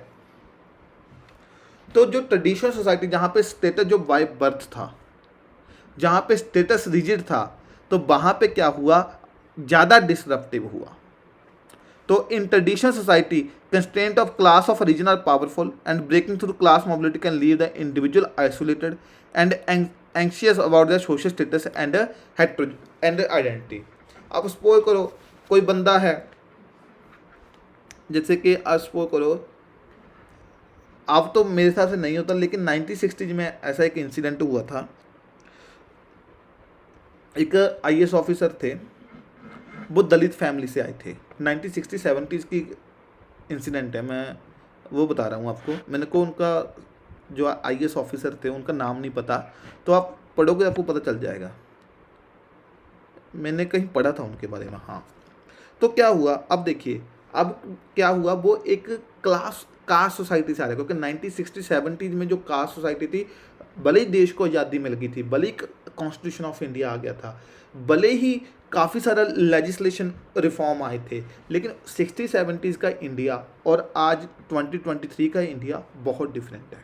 तो जो traditional society जहाँ पे status जो by birth था, जहाँ पे स्टेटस रिजिड था, तो वहाँ पे क्या हुआ, ज़्यादा डिसरप्टिव हुआ। तो in traditional society constraint of class of reason are powerful and breaking through class mobility can leave the individual isolated and anxious about the social status and identity. अब सपोज करो कोई बंदा है, जैसे कि सपोज करो, अब तो मेरे हिसाब से नहीं होता, लेकिन 1960s में ऐसा एक इंसिडेंट हुआ था। एक IAS ऑफिसर थे, वो दलित फैमिली से आए थे। 1960-70s की इंसिडेंट है, मैं वो बता रहा हूँ आपको। मैंने को उनका जो IAS ऑफिसर थे उनका नाम नहीं पता, तो आप पढ़ोगे आपको पता चल जाएगा, मैंने कहीं पढ़ा था उनके बारे में। हाँ, तो क्या हुआ, अब देखिए अब क्या हुआ, वो एक कास्ट सोसाइटी से आ रहे, क्योंकि 1960-70s में जो कास्ट सोसाइटी थी, भले ही देश को आज़ादी मिल गई थी, भले ही कॉन्स्टिट्यूशन ऑफ इंडिया आ गया था, भले ही काफ़ी सारा लेजिस्लेशन रिफॉर्म आए थे, लेकिन 60-70s का इंडिया और आज 2023 का इंडिया बहुत डिफरेंट है।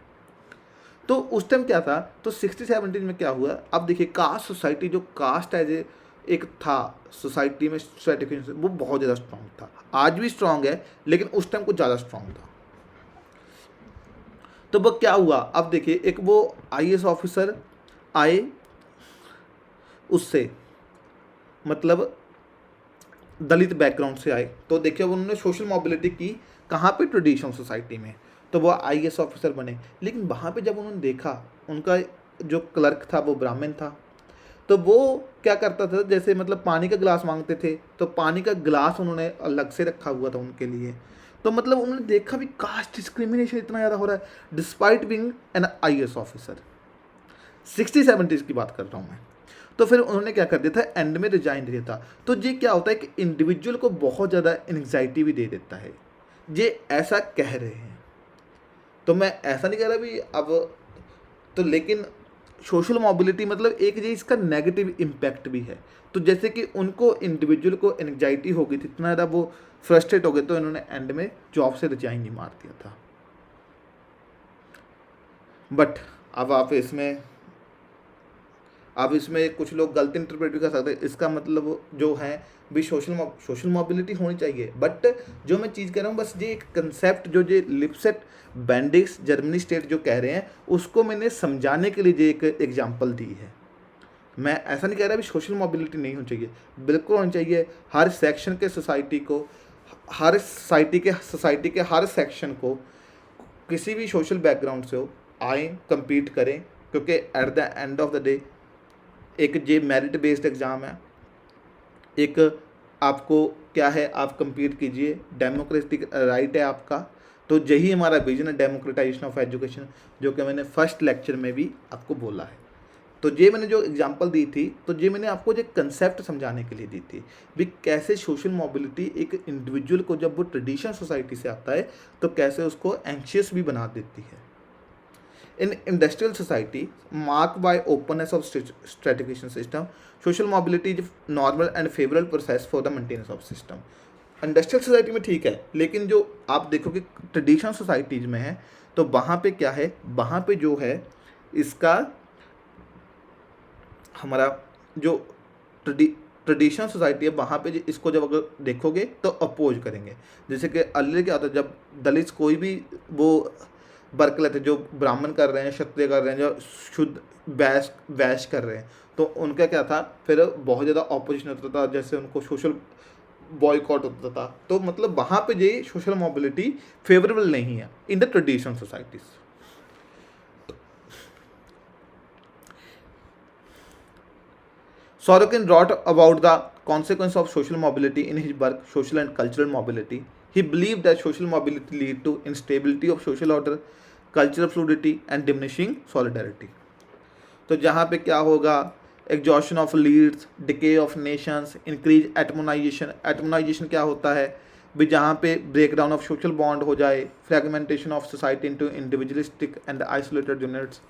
तो उस टाइम क्या था, तो 60-70s में क्या हुआ, अब देखिए कास्ट सोसाइटी, जो कास्ट एज एक था सोसाइटी में स्ट्रेटिफिकेशन, वो बहुत ज़्यादा स्ट्रॉन्ग था। आज भी स्ट्रॉन्ग है, लेकिन उस टाइम कुछ ज़्यादा स्ट्रॉन्ग था। तो वो क्या हुआ, अब देखिए एक वो IAS ऑफिसर आए, उससे मतलब दलित बैकग्राउंड से आए, तो देखिए उन्होंने सोशल मोबिलिटी की कहाँ पे, ट्रेडिशनल सोसाइटी में, तो वो IAS ऑफिसर बने। लेकिन वहाँ पे जब उन्होंने देखा, उनका जो क्लर्क था वो ब्राह्मण था, तो वो क्या करता था, जैसे मतलब पानी का गिलास मांगते थे, तो पानी का गिलास उन्होंने अलग से रखा हुआ था उनके लिए। तो मतलब उन्होंने देखा भी कास्ट डिस्क्रिमिनेशन इतना ज़्यादा हो रहा है despite being an IAS officer. 60-70s की बात कर रहा हूँ मैं। तो फिर उन्होंने क्या कर दिया था, एंड में रिजाइन दे दिया था। तो ये क्या होता है कि इंडिविजुअल को बहुत ज़्यादा एंग्जाइटी भी दे देता है, ये ऐसा कह रहे हैं। तो मैं ऐसा नहीं कह रहा भी अब, तो लेकिन सोशल मोबिलिटी मतलब एक ये इसका नेगेटिव इम्पैक्ट भी है। तो जैसे कि उनको इंडिविजुअल को एंग्जाइटी हो गई थी, इतना ज़्यादा वो फ्रस्ट्रेट हो गए, तो इन्होंने एंड में जॉब से रिजाइन ही मार दिया था। बट अब आप इसमें कुछ लोग गलत इंटरप्रेट भी कर सकते हैं। इसका मतलब जो है भी सोशल मोबिलिटी होनी चाहिए, बट जो मैं चीज़ कह रहा हूँ बस ये एक कंसेप्ट जो लिपसेट बेंडिक्स जर्मनी स्टेट जो कह रहे हैं, उसको मैंने समझाने के लिए एक एग्जांपल दी है। मैं ऐसा नहीं कह रहा भी सोशल मोबिलिटी नहीं होनी चाहिए, बिल्कुल होनी चाहिए। हर सेक्शन के सोसाइटी को, हर सोसाइटी के हर सेक्शन को, किसी भी सोशल बैकग्राउंड से हो, आए compete करें, क्योंकि at the end of the day एक ये मेरिट बेस्ड एग्ज़ाम है। एक आपको क्या है, आप compete कीजिए, डेमोक्रेटिक राइट है आपका। तो यही हमारा विजन है, डेमोक्रेटाइजेशन ऑफ एजुकेशन, जो कि मैंने फर्स्ट लेक्चर में भी आपको बोला है। तो ये मैंने जो एग्जांपल दी थी, तो ये मैंने आपको जो कंसेप्ट समझाने के लिए दी थी भी कैसे सोशल मोबिलिटी एक इंडिविजुअल को, जब वो ट्रेडिशनल सोसाइटी से आता है, तो कैसे उसको एंशियस भी बना देती है। In industrial society marked by openness of stratification system, social mobility is a normal and favorable process for the maintenance of system. Industrial society में ठीक है, लेकिन जो आप देखोगे ट्रेडिशनल सोसाइटीज़ में है, तो वहाँ पे क्या है, वहाँ पे जो है इसका हमारा जो ट्रेडिशनल सोसाइटी है, वहाँ पे इसको जब अगर देखोगे तो अपोज करेंगे। जैसे कि अर्ली क्या होता है, जब दलित कोई भी वो वर्क लेते, जो ब्राह्मण कर रहे हैं, क्षत्रिय कर रहे हैं, जो शुद्ध वैश्य कर रहे हैं, तो उनका क्या था, फिर बहुत ज़्यादा ऑपोजिशन होता था, जैसे उनको सोशल बॉयकॉट होता था। तो मतलब वहाँ पे ये सोशल मोबिलिटी फेवरेबल नहीं है in the traditional societies. Sorokin wrote about the consequence of social mobility in his work Social and Cultural Mobility. He believed that social mobility lead to instability of social order, cultural fluidity and diminishing solidarity. तो जहाँ पे क्या होगा, exhaustion of leads, decay of nations, increase atomization क्या होता है भी, जहाँ पे break down of social bond हो जाए, fragmentation of society into individualistic and isolated units.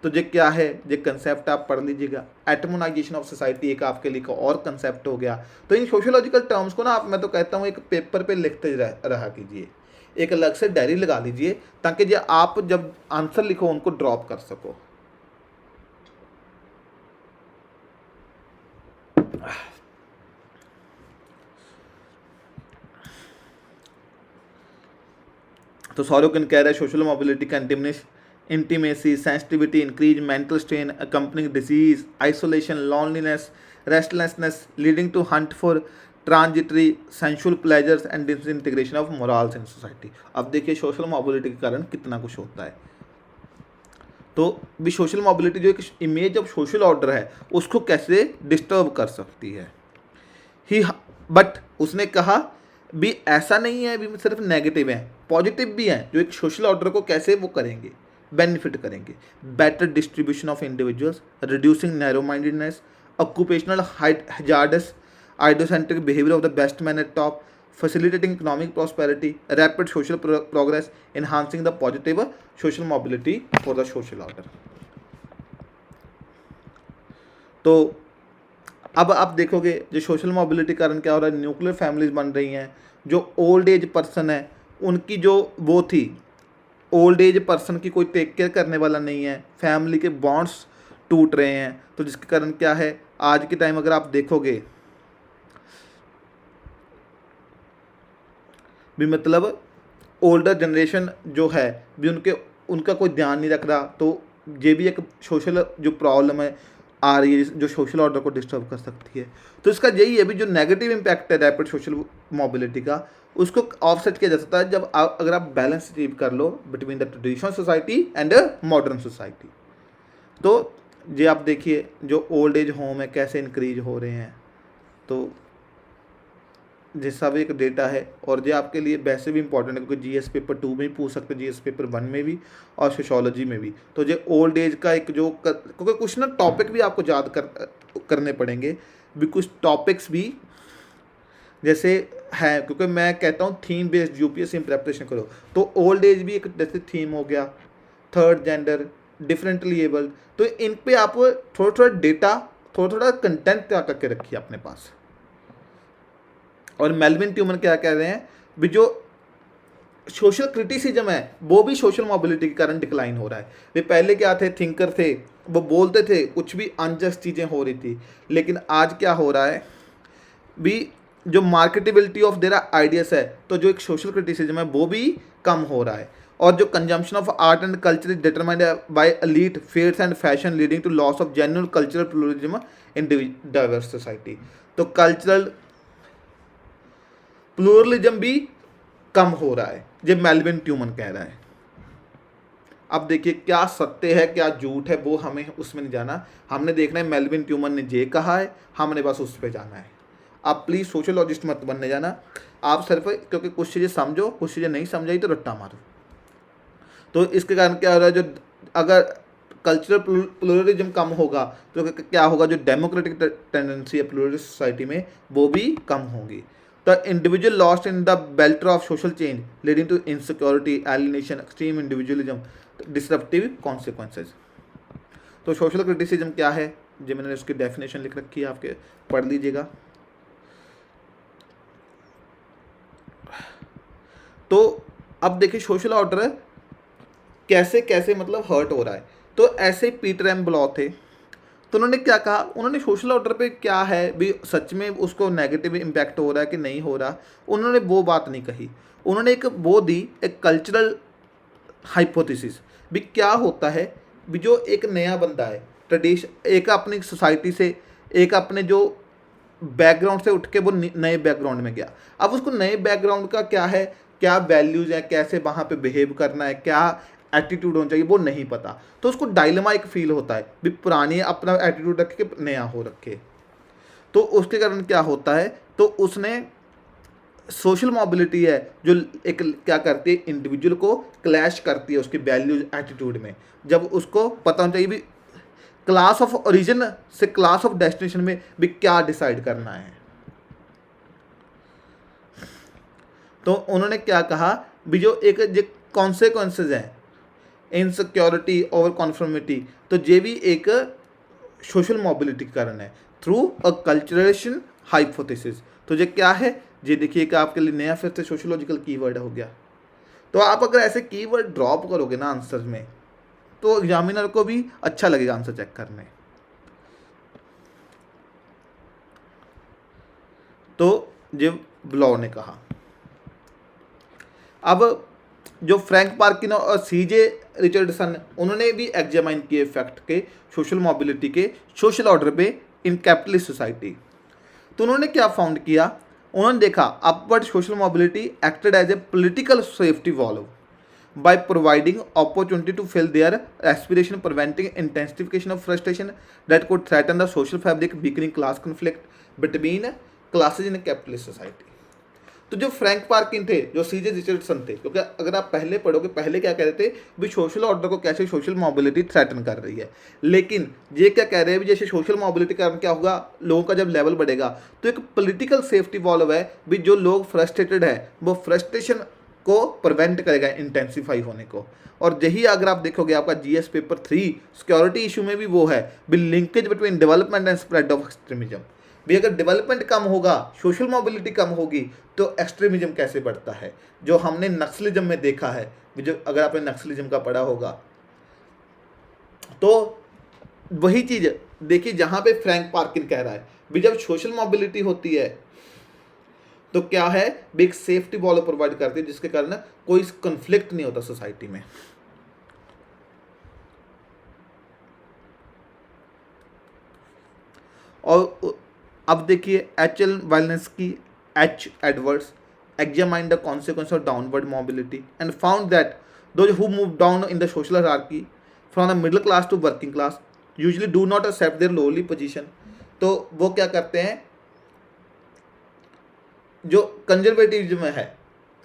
तो ये क्या है, ये कंसेप्ट आप पढ़ लीजिएगा। एटमोनाइजेशन ऑफ सोसाइटी एक आपके लिए और कंसेप्ट हो गया। तो इन सोशियोलॉजिकल टर्म्स को ना आप, मैं तो कहता हूँ एक पेपर पे लिखते रहा कीजिए, एक अलग से डायरी लगा लीजिए, ताकि जो आप जब आंसर लिखो उनको ड्रॉप कर सको। तो सॉरोकिन कह रहा है social mobility can diminish intimacy, sensitivity, increase mental strain, accompanying disease, isolation, loneliness, restlessness, leading to hunt for transitory sensual pleasures and disintegration of morals in society. अब देखिए सोशल मोबिलिटी के कारण कितना कुछ होता है। तो भी सोशल मोबिलिटी जो एक इमेज ऑफ सोशल ऑर्डर है, उसको कैसे डिस्टर्ब कर सकती है। बट उसने कहा भी ऐसा नहीं है भी सिर्फ नेगेटिव है, पॉजिटिव भी है, जो एक सोशल ऑर्डर को कैसे वो करेंगे, बेनिफिट करेंगे। Better distribution of individuals, reducing narrow mindedness, occupational hazards, idiocentric behaviour of the best man at top, facilitating economic prosperity, rapid social progress, enhancing the positive social mobility for the social order. तो अब आप देखोगे जो social mobility कारण क्या हो रहा है, न्यूक्लियर फैमिलीज बन रही हैं। जो ओल्ड एज पर्सन है, उनकी जो वो थी, ओल्ड एज पर्सन की कोई टेक केयर करने वाला नहीं है, फैमिली के बॉन्ड्स टूट रहे हैं। तो जिसके कारण क्या है, आज के टाइम अगर आप देखोगे भी, मतलब ओल्डर जनरेशन जो है भी उनका कोई ध्यान नहीं रख रहा। तो ये भी एक सोशल जो प्रॉब्लम है आ रही है, जो सोशल ऑर्डर को डिस्टर्ब कर सकती है। तो इसका यही है भी, जो नेगेटिव इम्पैक्ट है रैपिड सोशल मोबिलिटी का, उसको ऑफसेट किया जा सकता है जब अगर आप बैलेंस अचीव कर लो between the traditional society and modern society. तो ये आप देखिए जो ओल्ड एज होम है कैसे इंक्रीज हो रहे हैं। तो जैसा भी एक डेटा है, और ये आपके लिए वैसे भी इंपॉर्टेंट है क्योंकि जीएस पेपर 2 में भी पूछ सकते हैं, जीएस पेपर 1 में भी और सोशियोलॉजी में भी। तो ये ओल्ड एज का एक जो क्योंकि कुछ ना टॉपिक भी आपको याद करने पड़ेंगे भी, कुछ टॉपिक्स भी जैसे है, क्योंकि मैं कहता हूँ थीम बेस्ड यूपीएससी में प्रेपरेशन करो, तो ओल्ड एज भी एक जैसे थीम हो गया, थर्ड जेंडर, डिफरेंटली एबल्ड, तो इन पे आप थोड़ा थोड़ा डेटा, थोड़ा थोड़ा कंटेंट तैयार करके रखिए अपने पास। और मेल्विन ट्यूमन क्या कह रहे हैं भी, जो सोशल क्रिटिसिज्म है वो भी सोशल मोबिलिटी के कारण डिक्लाइन हो रहा है। वे पहले क्या थे, थिंकर थे, वो बोलते थे कुछ भी अनजस्ट चीज़ें हो रही थी, लेकिन आज क्या हो रहा है भी, जो मार्केटेबिलिटी ऑफ देयर आइडियाज़ है, तो जो एक सोशल क्रिटिसिज्म है वो भी कम हो रहा है। और जो consumption of art and culture is determined by elite fairs and fashion leading to loss of genuine cultural pluralism in diverse society. तो कल्चरल प्लूरलिज्म भी कम हो रहा है, ये मेल्विन ट्यूमन कह रहा है। अब देखिए क्या सत्य है क्या झूठ है वो हमें उसमें नहीं जाना, हमने देखना है मेल्विन ट्यूमन ने ये कहा है, हमने बस उस पर जाना है। आप प्लीज़ सोशोलॉजिस्ट मत बनने जाना, आप सिर्फ क्योंकि कुछ चीज़ें समझो, कुछ चीज़ें नहीं समझाई तो रट्टा मारो। तो इसके कारण क्या हो रहा है, जो अगर कल्चरल प्लूरलिज्म कम होगा तो क्या होगा, जो डेमोक्रेटिक टेंडेंसी है प्लूरलिस्ट सोसाइटी में वो भी कम होगी। The individual lost in the welter of social change leading to insecurity, alienation, extreme individualism, disruptive consequences. तो सोशल क्रिटिसिज्म क्या है, जो मैंने उसकी डेफिनेशन लिख रखी है, आपके पढ़ लीजिएगा। तो अब देखिए सोशल ऑर्डर कैसे कैसे मतलब हर्ट हो रहा है। तो ऐसे पीटर एम ब्लॉ थे, तो उन्होंने क्या कहा, उन्होंने सोशल ऑर्डर पे क्या है भी सच में उसको नेगेटिव इम्पैक्ट हो रहा है कि नहीं हो रहा, उन्होंने वो बात नहीं कही। उन्होंने एक वो दी, एक कल्चरल हाइपोथेसिस भी क्या होता है भी, जो एक नया बंदा है ट्रेडिशन, एक अपनी सोसाइटी से, एक अपने जो बैकग्राउंड से उठ के वो नए बैकग्राउंड में गया। अब उसको नए बैकग्राउंड का क्या है, क्या वैल्यूज़ हैं, कैसे वहाँ पे बिहेव करना है, क्या एटीट्यूड होना चाहिए वो नहीं पता, तो उसको डायलेमा एक फील होता है भी पुरानी अपना एटीट्यूड रख के नया हो रखे। तो उसके कारण क्या होता है, तो उसने सोशल मोबिलिटी है जो एक क्या करती है, इंडिविजुअल को क्लैश करती है उसकी वैल्यूज एटीट्यूड में। जब उसको पता होना चाहिए भी क्लास ऑफ ओरिजिन से क्लास ऑफ डेस्टिनेशन में भी क्या डिसाइड करना है। तो उन्होंने क्या कहा भी, जो एक जो कॉन्सिक्वेंसेज हैं, इनसिक्योरिटी, ओवर कॉन्फर्मिटी, तो ये भी एक सोशल मोबिलिटी के कारण है थ्रू अ कल्चरेशन हाइपोथेसिस। तो ये क्या है, ये देखिए कि आपके लिए नया फिर से सोशियोलॉजिकल कीवर्ड हो गया। तो आप अगर ऐसे कीवर्ड ड्रॉप करोगे ना आंसर में, तो एग्जामिनर को भी अच्छा लगेगा आंसर चेक करने। तो ये ब्लॉ ने कहा। अब जो फ्रैंक पार्किन और सीजे रिचर्डसन, उन्होंने भी एग्जामाइन किए इफेक्ट के सोशल मोबिलिटी के सोशल ऑर्डर पे इन कैपिटलिस्ट सोसाइटी। तो उन्होंने क्या फाउंड किया, उन्होंने देखा upward social mobility acted as a political safety valve by providing opportunity to fill their aspiration, preventing intensification of frustration that could threaten the social fabric, weakening class conflict between classes in a capitalist society। तो जो Frank Parkin थे, जो सीजे Richardson थे, क्योंकि अगर आप पहले पढ़ोगे, पहले क्या कह रहे थे भी सोशल ऑर्डर को कैसे सोशल मोबिलिटी थ्रेटन कर रही है, लेकिन ये क्या कह रहे हैं भी जैसे सोशल मोबिलिटी का क्या होगा, लोगों का जब लेवल बढ़ेगा तो एक पॉलिटिकल सेफ्टी वॉल्व है भी, जो लोग फ्रस्ट्रेटेड है वो फ्रस्ट्रेशन को प्रिवेंट करेगा इंटेंसिफाई होने को। और यही अगर आप देखोगे आपका जीएस पेपर 3 सिक्योरिटी इशू में भी वो है भी, linkage between development and spread of extremism भी। अगर डेवलपमेंट कम होगा, सोशल मोबिलिटी कम होगी, तो एक्सट्रीमिज्म कैसे बढ़ता है, जो हमने नक्सलिज्म में देखा है। जो अगर आपने नक्सलिज्म का पढ़ा होगा तो वही चीज़ देखिए जहाँ पे फ्रैंक पार्किन कह रहा है भी, जब सोशल मोबिलिटी होती है तो क्या है भी, एक सेफ्टी वॉल प्रोवाइड करती है जिसके कारण कोई कन्फ्लिक्ट नहीं होता सोसाइटी में। और अब देखिए H L. Wilensky, H. Edwards examined the consequence of downward mobility and found that those who move down in the social hierarchy from the middle class to working class usually do not accept their lowly position। तो वो क्या करते हैं, जो conservative में है,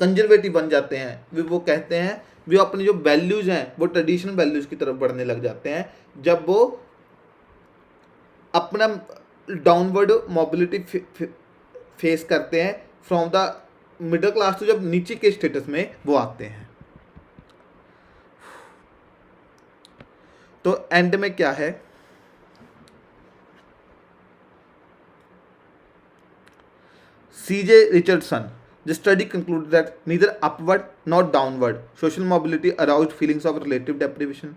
conservative बन जाते हैं, वो कहते हैं वो अपनी जो वैल्यूज़ हैं वो ट्रेडिशनल वैल्यूज़ की तरफ बढ़ने लग जाते हैं जब वो अपना डाउनवर्ड मोबिलिटी फेस करते हैं from the middle class to, जब नीचे के स्टेटस में वो आते हैं। तो एंड में क्या है, C.J. Richardson, the study concluded that neither upward nor downward social mobility aroused feelings of relative deprivation,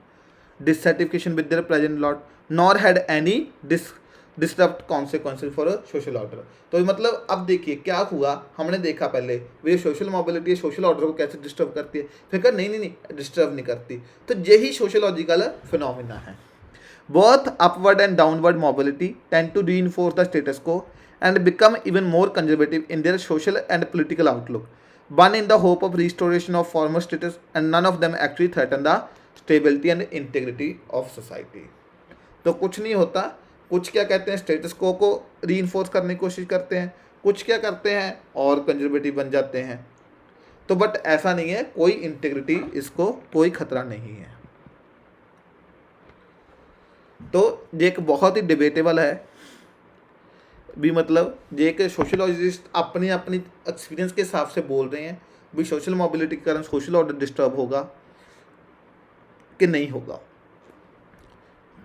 dissatisfaction with their present lot, nor had any disrupt consequences for a social order। तो मतलब अब देखिए क्या हुआ, हमने देखा पहले वो सोशल मोबिलिटी है, सोशल ऑर्डर को कैसे डिस्टर्ब करती है, फिर कहा नहीं डिस्टर्ब नहीं करती। तो यही सोशोलॉजिकल फिनोमिना है। Both upward and downward mobility tend to reinforce the status quo and become even more conservative in their social and political outlook, one in the hope of restoration of former status, and none of them actually threaten the stability and integrity of society। तो कुछ नहीं होता, कुछ क्या कहते हैं status को reinforce करने की कोशिश करते हैं, कुछ क्या करते हैं और कंजर्वेटिव बन जाते हैं। तो बट ऐसा नहीं है, कोई इंटीग्रिटी, इसको कोई खतरा नहीं है। तो ये एक बहुत ही डिबेटेबल है भी, मतलब ये एक सोशोलॉजिस्ट अपनी अपनी एक्सपीरियंस के हिसाब से बोल रहे हैं भी सोशल मोबिलिटी के कारण सोशल ऑर्डर डिस्टर्ब होगा कि नहीं होगा।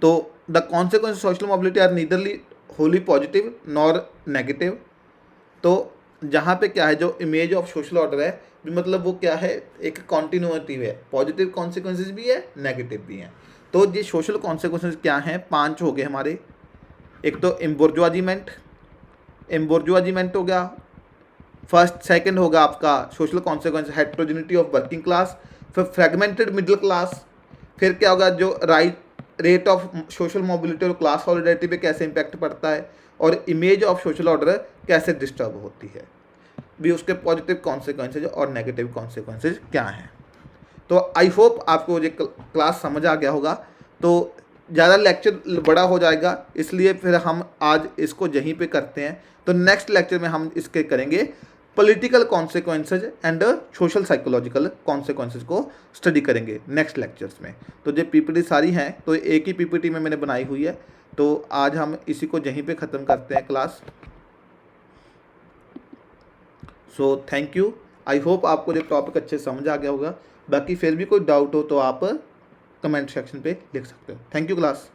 तो the consequence social mobility are neither wholly positive nor negative. तो जहाँ पे क्या है, जो इमेज ऑफ सोशल ऑर्डर है भी, मतलब वो क्या है, एक कॉन्टिन्यूटी है, पॉजिटिव कॉन्सिक्वेंसेज भी है, नेगेटिव भी हैं। तो ये सोशल कॉन्सिक्वेंसेज क्या हैं, 5 हो गए हमारे। एक तो एम्बोर्जुआजीमेंट हो गया फर्स्ट। सेकंड होगा आपका social consequence heterogeneity of working class, फिर फ्रेगमेंटेड मिडिल क्लास, फिर क्या होगा जो रेट ऑफ सोशल मोबिलिटी और क्लास सॉलिडारिटी पे कैसे इम्पैक्ट पड़ता है, और इमेज ऑफ सोशल ऑर्डर कैसे डिस्टर्ब होती है भी, उसके पॉजिटिव कॉन्सिक्वेंसेज और नेगेटिव कॉन्सिक्वेंसेज क्या हैं। तो आई होप आपको ये क्लास समझ आ गया होगा। तो ज़्यादा लेक्चर बड़ा हो जाएगा, इसलिए फिर हम आज इसको यहीं पे करते हैं। तो नेक्स्ट लेक्चर में हम इसके करेंगे political consequences and social psychological consequences को स्टडी करेंगे नेक्स्ट लेक्चर्स में। तो ये पीपीटी सारी हैं, तो एक ही पीपीटी में मैंने बनाई हुई है। तो आज हम इसी को यहीं पे ख़त्म करते हैं class. So thank you, I hope आपको ये टॉपिक अच्छे समझ आ गया होगा। बाकी फिर भी कोई डाउट हो तो आप कमेंट सेक्शन पे लिख सकते हो। Thank you class.